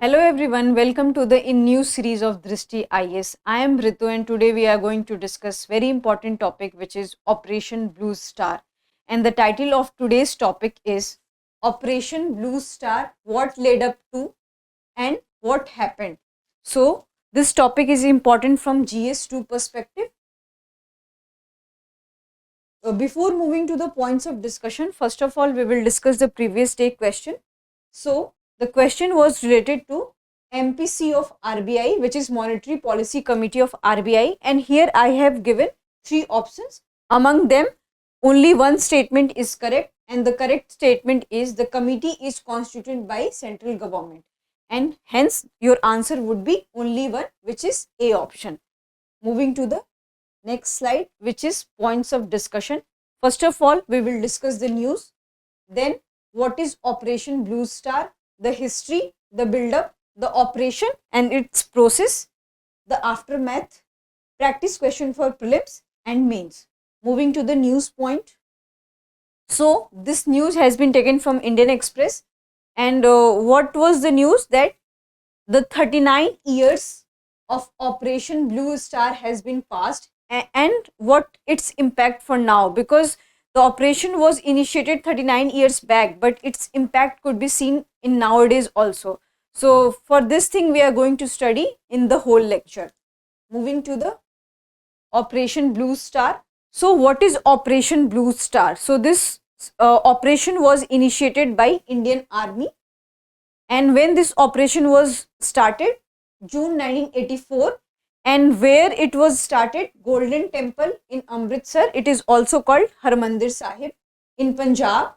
Hello everyone, welcome to the new series of Drishti IAS. I am Ritu and today we are going to discuss very important topic which is Operation Bluestar. And the title of today's topic is Operation Bluestar, what led up to and what happened. So this topic is important from GS2 perspective. Before moving to the points of discussion, first of all we will discuss the previous day question. So the question was related to MPC of RBI, which is Monetary Policy Committee of RBI, and here I have given three options. Among them, only one statement is correct, and the correct statement is the committee is constituted by central government, and hence your answer would be only one, which is A option. Moving to the next slide, which is points of discussion. First of all, we will discuss the news, then what is Operation Bluestar, the history, the build-up, the operation and its process, the aftermath, practice question for prelims and mains. Moving to the news point. So this news has been taken from Indian Express, and what was the news? That the 39 years of Operation Bluestar has been passed, and what its impact for now, because the operation was initiated 39 years back, but its impact could be seen in nowadays also. So for this thing we are going to study in the whole lecture. Moving to the Operation Bluestar. So what is Operation Bluestar? So this operation was initiated by Indian Army, and when this operation was started, June 1984, and where it was started, Golden Temple in Amritsar. It is also called Harmandir Sahib in Punjab.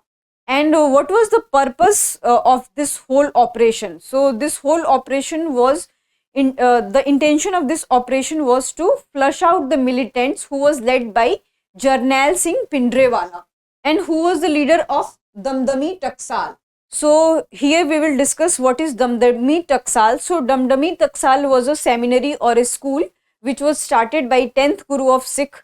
And what was the purpose of this whole operation? So this whole operation was the intention of this operation was to flush out the militants who was led by Jarnail Singh Bhindranwale, and who was the leader of Damdami Taksal. So here we will discuss what is Damdami Taksal. So Damdami Taksal was a seminary or a school which was started by 10th Guru of Sikh,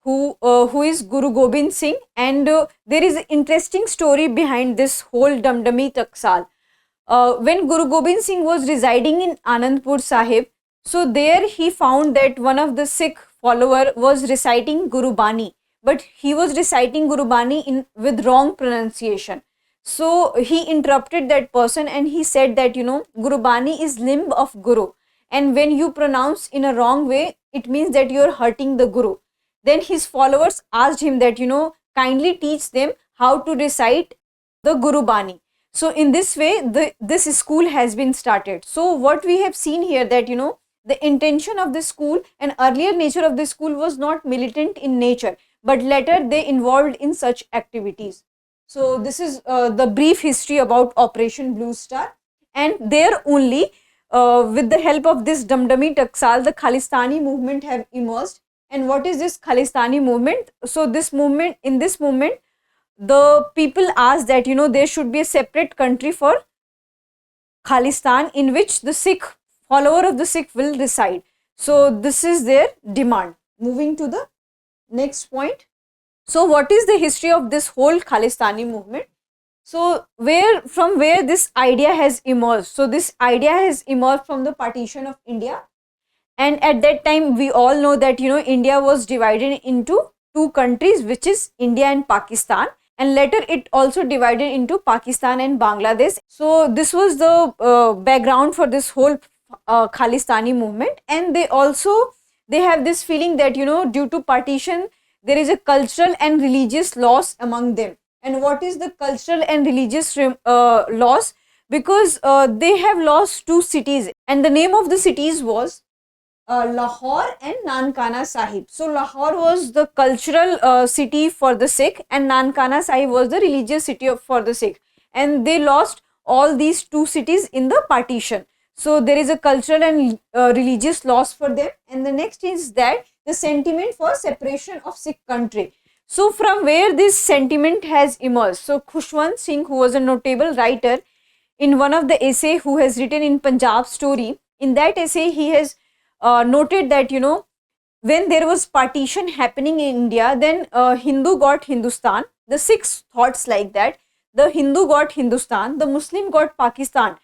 who is Guru Gobind Singh, and there is an interesting story behind this whole Damdami Taksal. When Guru Gobind Singh was residing in Anandpur Sahib, so there he found that one of the Sikh follower was reciting Guru Bani, but he was reciting Guru Bani with wrong pronunciation. So he interrupted that person and he said that, Guru Bani is limb of Guru, and when you pronounce in a wrong way, it means that you are hurting the Guru. Then his followers asked him that, kindly teach them how to recite the Guru Bani. So in this way, this school has been started. So what we have seen here that, the intention of this school and earlier nature of this school was not militant in nature, but later they involved in such activities. So this is the brief history about Operation Bluestar, and there only with the help of this Damdami Taksal, the Khalistani movement have emerged. And what is this Khalistani movement? So this movement, in this movement, the people asked that, there should be a separate country for Khalistan in which the Sikh, follower of the Sikh will reside. So this is their demand. Moving to the next point. So what is the history of this whole Khalistani movement? So from where this idea has emerged? So this idea has emerged from the partition of India. And at that time, we all know that, India was divided into two countries, which is India and Pakistan. And later it also divided into Pakistan and Bangladesh. So this was the background for this whole Khalistani movement. And they have this feeling that, due to partition, there is a cultural and religious loss among them. And what is the cultural and religious loss? Because they have lost two cities, and the name of the cities was Lahore and Nankana Sahib. So Lahore was the cultural city for the Sikh, and Nankana Sahib was the religious city for the Sikh, and they lost all these two cities in the partition. So there is a cultural and religious loss for them. And the next is that the sentiment for separation of Sikh country. So from where this sentiment has emerged? So Khushwant Singh, who was a notable writer, in one of the essay who has written in Punjab Story, in that essay he has noted that, when there was partition happening in India, then Hindu got Hindustan, the Sikhs thoughts like that, the Hindu got Hindustan, the Muslim got Pakistan.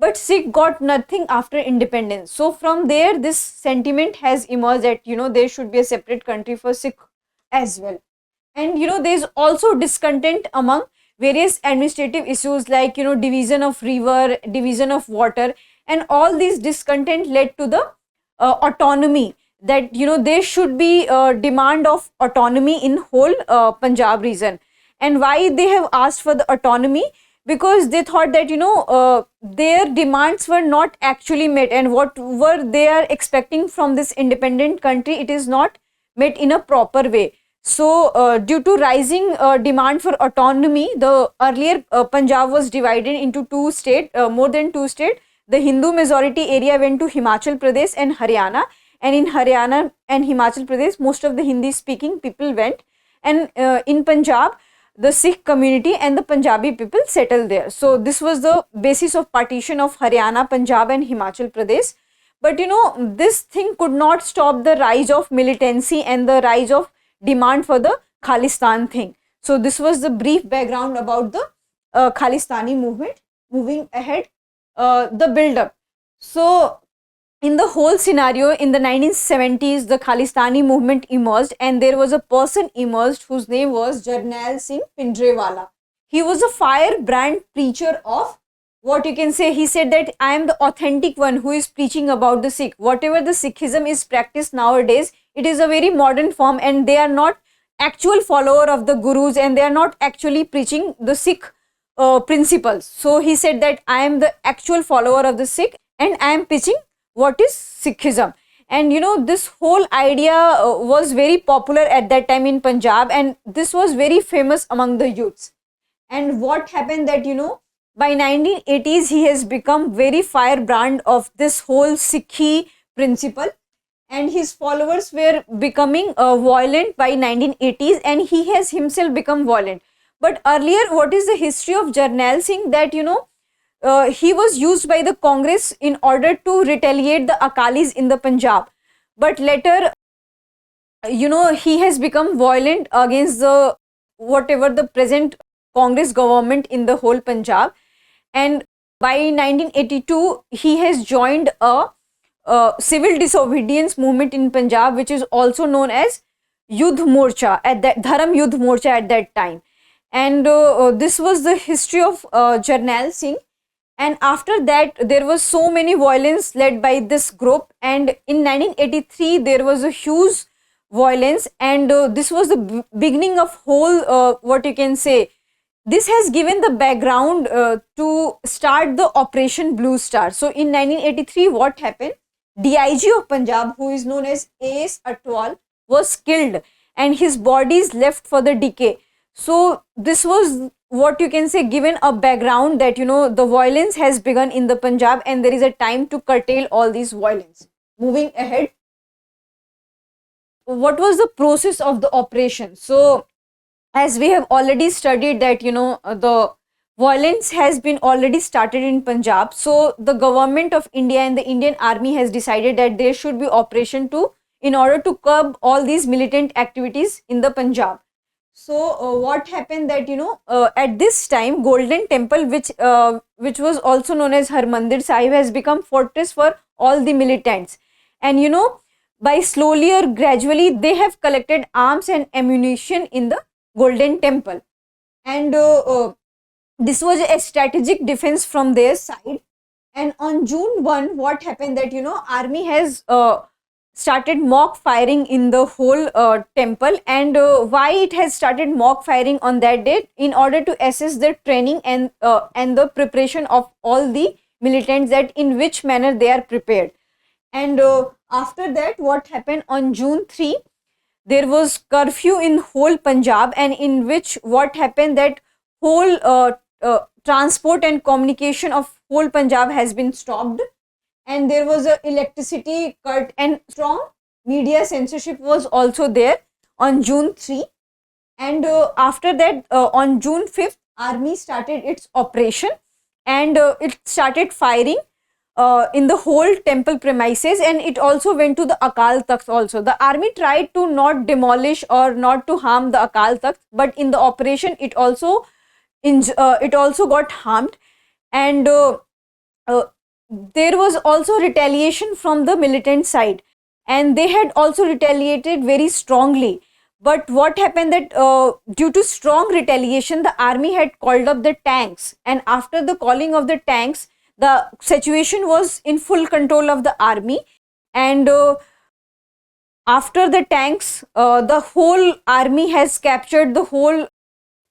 but Sikh got nothing after independence. So from there, this sentiment has emerged that, there should be a separate country for Sikh as well. And, there's also discontent among various administrative issues like, division of river, division of water, and all these discontent led to the autonomy, that, there should be a demand of autonomy in whole Punjab region. And why they have asked for the autonomy? Because they thought that, their demands were not actually met, and what were they are expecting from this independent country, it is not met in a proper way. So due to rising demand for autonomy, the earlier Punjab was divided into two states, more than two states. The Hindu majority area went to Himachal Pradesh and Haryana, and in Haryana and Himachal Pradesh, most of the Hindi speaking people went, and in Punjab, the Sikh community and the Punjabi people settled there. So this was the basis of partition of Haryana, Punjab and Himachal Pradesh. But, this thing could not stop the rise of militancy and the rise of demand for the Khalistan thing. So this was the brief background about the Khalistani movement. Moving ahead, the build up. So in the whole scenario, in the 1970s, the Khalistani movement emerged, and there was a person emerged whose name was Jarnail Singh Bhindranwale. He was a firebrand preacher of, what you can say, he said that I am the authentic one who is preaching about the Sikh. Whatever the Sikhism is practiced nowadays, it is a very modern form, and they are not actual follower of the gurus, and they are not actually preaching the Sikh principles. So he said that I am the actual follower of the Sikh, and I am preaching what is Sikhism. And, this whole idea was very popular at that time in Punjab, and this was very famous among the youths. And what happened that, by 1980s, he has become very firebrand of this whole Sikhi principle, and his followers were becoming violent by 1980s, and he has himself become violent. But earlier, what is the history of Jarnail Singh? That, he was used by the Congress in order to retaliate the Akalis in the Punjab. But later, he has become violent against the whatever the present Congress government in the whole Punjab. And by 1982, he has joined a civil disobedience movement in Punjab, which is also known as Yudh Morcha, at that Dharam Yudh Morcha at that time. And this was the history of Jarnail Singh. And after that, there was so many violence led by this group. And in 1983, there was a huge violence, and this was the beginning of whole, what you can say, this has given the background to start the Operation Bluestar. So in 1983, what happened? DIG of Punjab, who is known as A.S. Atwal, was killed, and his body is left for the decay. So this was, what you can say, given a background that, the violence has begun in the Punjab, and there is a time to curtail all these violence. Moving ahead, what was the process of the operation? So as we have already studied that, the violence has been already started in Punjab. So the government of India and the Indian army has decided that there should be operation in order to curb all these militant activities in the Punjab. So what happened that, at this time, Golden Temple, which was also known as Harmandir Sahib, has become fortress for all the militants. And, by slowly or gradually, they have collected arms and ammunition in the Golden Temple. And this was a strategic defense from their side. And on June 1, what happened that, army has started mock firing in the whole temple. And why it has started mock firing on that date? In order to assess the training and the preparation of all the militants, that in which manner they are prepared. And after that, what happened on June 3, there was curfew in whole Punjab, and in which what happened that whole transport and communication of whole Punjab has been stopped, and there was a electricity cut, and strong media censorship was also there on June 3. And after that, on June 5th, army started its operation, and it started firing in the whole temple premises, and it also went to the Akal Takht also. The army tried to not demolish or not to harm the Akal Takht, but in the operation it also got harmed. And there was also retaliation from the militant side, and they had also retaliated very strongly. But what happened that due to strong retaliation, the army had called up the tanks, and after the calling of the tanks, the situation was in full control of the army. And after the tanks, the whole army has captured the whole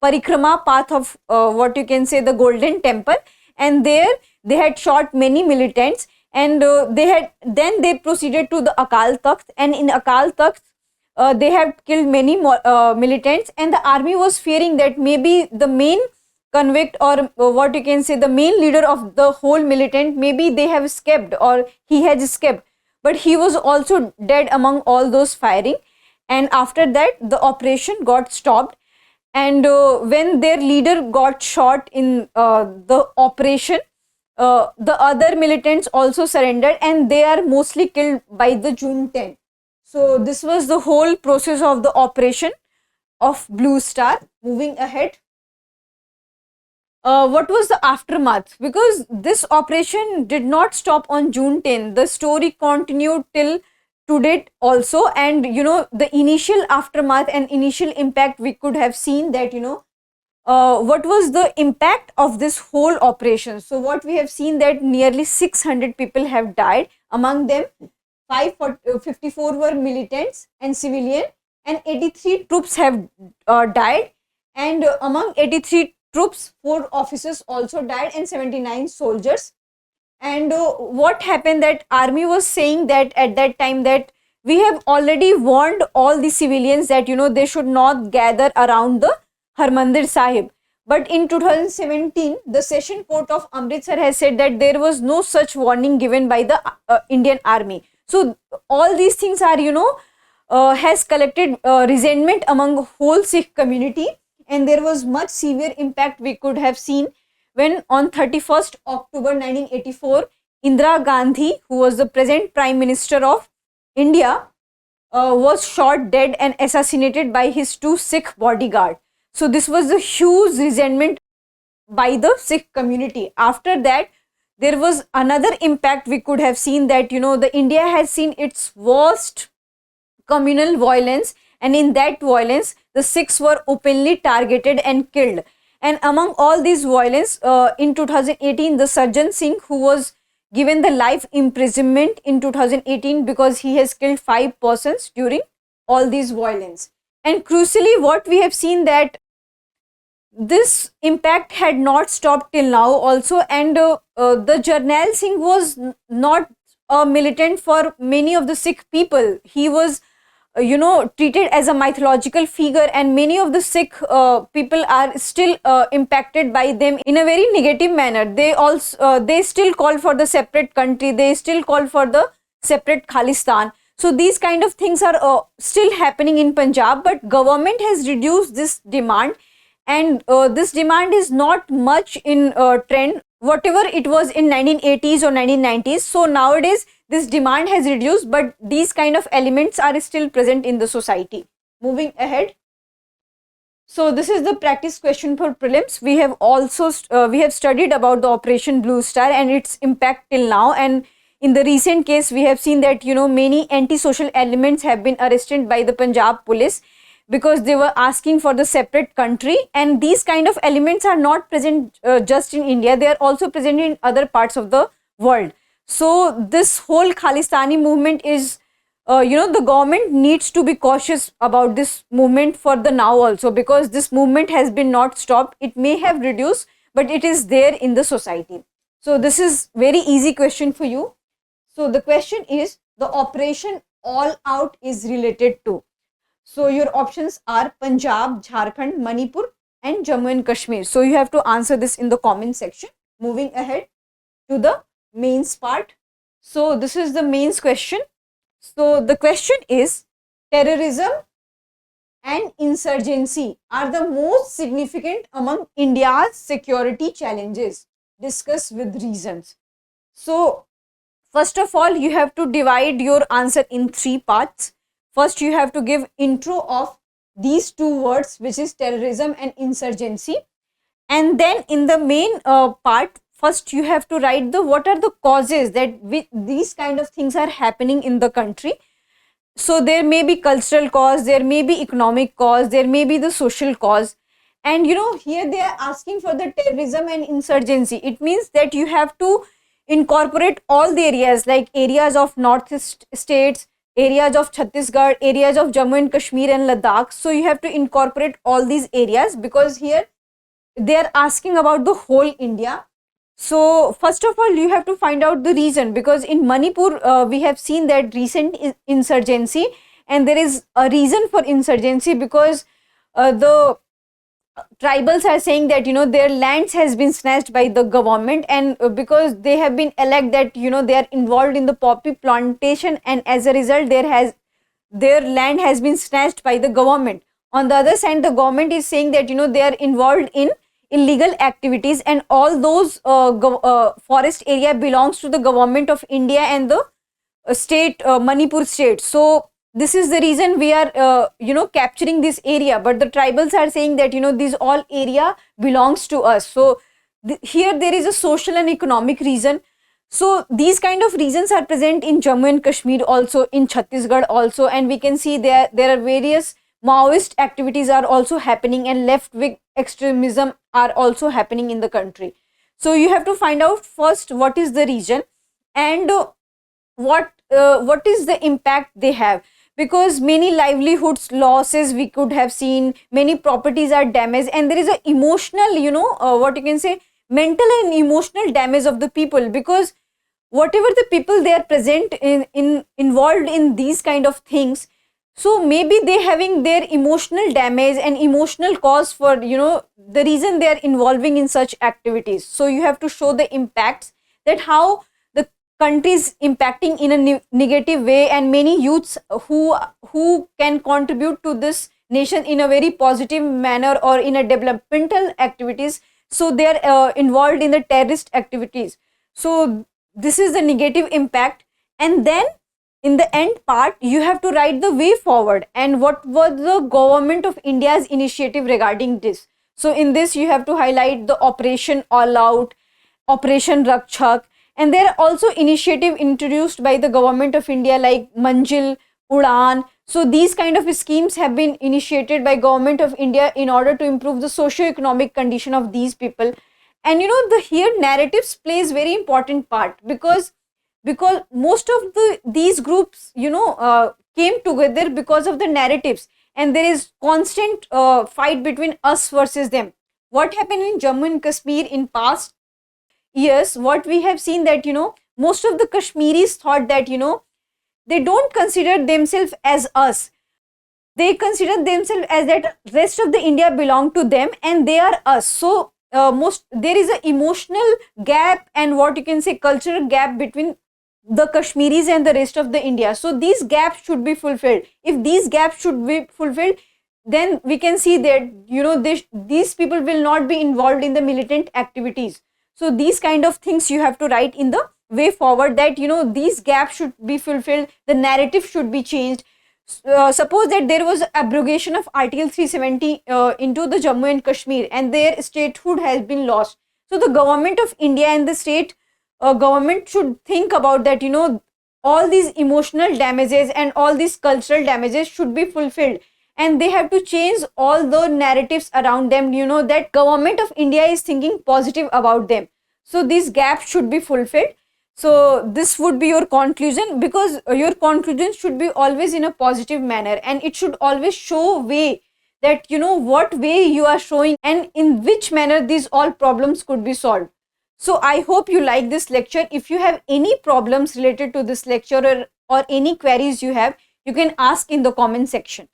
parikrama path of what you can say the Golden Temple, and there they had shot many militants, and they proceeded to the Akal Takht, and in Akal Takht they have killed many more militants, and the army was fearing that maybe the main convict, or what you can say the main leader of the whole militant, maybe they have escaped or he has escaped, but he was also dead among all those firing. And after that the operation got stopped, and when their leader got shot in the operation, the other militants also surrendered, and they are mostly killed by the June 10. So this was the whole process of the operation of Bluestar. Moving ahead, what was the aftermath? Because this operation did not stop on June 10. The story continued till to date also, and the initial aftermath and initial impact, we could have seen that what was the impact of this whole operation. So what we have seen that nearly 600 people have died, among them 554 were militants and civilian, and 83 troops have died, and among 83 troops 4 officers also died and 79 soldiers. And what happened that army was saying that at that time that we have already warned all the civilians that they should not gather around the Harmandir Sahib. But in 2017, the Session Court of Amritsar has said that there was no such warning given by the Indian Army. So all these things are has collected resentment among whole Sikh community, and there was much severe impact we could have seen when on 31st October 1984, Indira Gandhi, who was the present Prime Minister of India, was shot dead and assassinated by his 2 Sikh bodyguards. So this was a huge resentment by the Sikh community. After that, there was another impact we could have seen that the India has seen its worst communal violence, and in that violence the Sikhs were openly targeted and killed. And among all these violence, in 2018, the Jarnail Singh, who was given the life imprisonment in 2018 because he has killed 5 persons during all these violence. And crucially, what we have seen that this impact had not stopped till now also, and the Jarnail Singh was not a militant for many of the Sikh people. He was treated as a mythological figure, and many of the Sikh people are still impacted by them in a very negative manner. They also they still call for the separate country, they still call for the separate Khalistan. So these kind of things are still happening in Punjab, but government has reduced this demand, and this demand is not much in trend whatever it was in 1980s or 1990s. So nowadays this demand has reduced, but these kind of elements are still present in the society. Moving ahead, so this is the practice question for prelims. We have also we have studied about the Operation Bluestar and its impact till now, and in the recent case we have seen that many anti-social elements have been arrested by the Punjab police because they were asking for the separate country, and these kind of elements are not present just in India, they are also present in other parts of the world. So this whole Khalistani movement is the government needs to be cautious about this movement for the now also, because this movement has been not stopped. It may have reduced, but it is there in the society. So this is very easy question for you. So the question is, the operation all out is related to. So your options are Punjab, Jharkhand, Manipur and Jammu and Kashmir. So you have to answer this in the comment section. Moving ahead to the mains part. So this is the mains question. So the question is, terrorism and insurgency are the most significant among India's security challenges. Discuss with reasons. So first of all, you have to divide your answer in 3 parts. First, you have to give intro of these 2 words, which is terrorism and insurgency. And then in the main part, first you have to write the what are the causes that these kind of things are happening in the country. So there may be cultural cause, there may be economic cause, there may be the social cause. And here they are asking for the terrorism and insurgency. It means that you have to incorporate all the areas, like areas of northeast states, areas of Chhattisgarh, areas of Jammu and Kashmir and Ladakh. So you have to incorporate all these areas, because here they are asking about the whole India. So first of all, you have to find out the reason, because in Manipur we have seen that recent insurgency, and there is a reason for insurgency, because the tribals are saying that their lands has been snatched by the government, and because they have been elected that they are involved in the poppy plantation, and as a result their land has been snatched by the government. On the other side, the government is saying that they are involved in illegal activities, and all those forest area belongs to the government of India and the state, Manipur state. So this is the reason we are capturing this area, but the tribals are saying that this all area belongs to us. So here there is a social and economic reason. So these kind of reasons are present in Jammu and Kashmir also, in Chhattisgarh also, and we can see there are various Maoist activities are also happening, and left wing extremism are also happening in the country. So you have to find out first what is the reason, and what is the impact they have, because many livelihoods losses we could have seen, many properties are damaged, and there is a emotional what you can say, mental and emotional damage of the people, because whatever the people they are present in involved in these kind of things, so maybe they having their emotional damage and emotional cause for the reason they are involving in such activities. So you have to show the impacts, that how the country is impacting in a negative way, and many youths who can contribute to this nation in a very positive manner or in a developmental activities, so they are involved in the terrorist activities. So this is the negative impact. And then in the end part, you have to write the way forward and what was the government of India's initiative regarding this. So in this you have to highlight the Operation All Out, Operation Rakshak, and there are also initiative introduced by the government of India like Manjil, Udan. So these kind of schemes have been initiated by government of India in order to improve the socio-economic condition of these people. And the here narratives plays very important part, because most of these groups came together because of the narratives, and there is constant fight between us versus them. What happened in Jammu and Kashmir in past years, what we have seen that most of the Kashmiris thought that they don't consider themselves as us, they consider themselves as that rest of the India belong to them and they are us. So most there is an emotional gap and what you can say cultural gap between the Kashmiris and the rest of the India. So these gaps should be fulfilled. If these gaps should be fulfilled, then we can see that these people will not be involved in the militant activities. So these kind of things you have to write in the way forward, that these gaps should be fulfilled, the narrative should be changed. Suppose that there was abrogation of Article 370 into the Jammu and Kashmir and their statehood has been lost. So the government of India and the state government should think about that, all these emotional damages and all these cultural damages should be fulfilled, and they have to change all the narratives around them, that government of India is thinking positive about them. So these gaps should be fulfilled. So this would be your conclusion, because your conclusion should be always in a positive manner and it should always show way that what way you are showing and in which manner these all problems could be solved. So I hope you like this lecture. If you have any problems related to this lecture or any queries you have, you can ask in the comment section.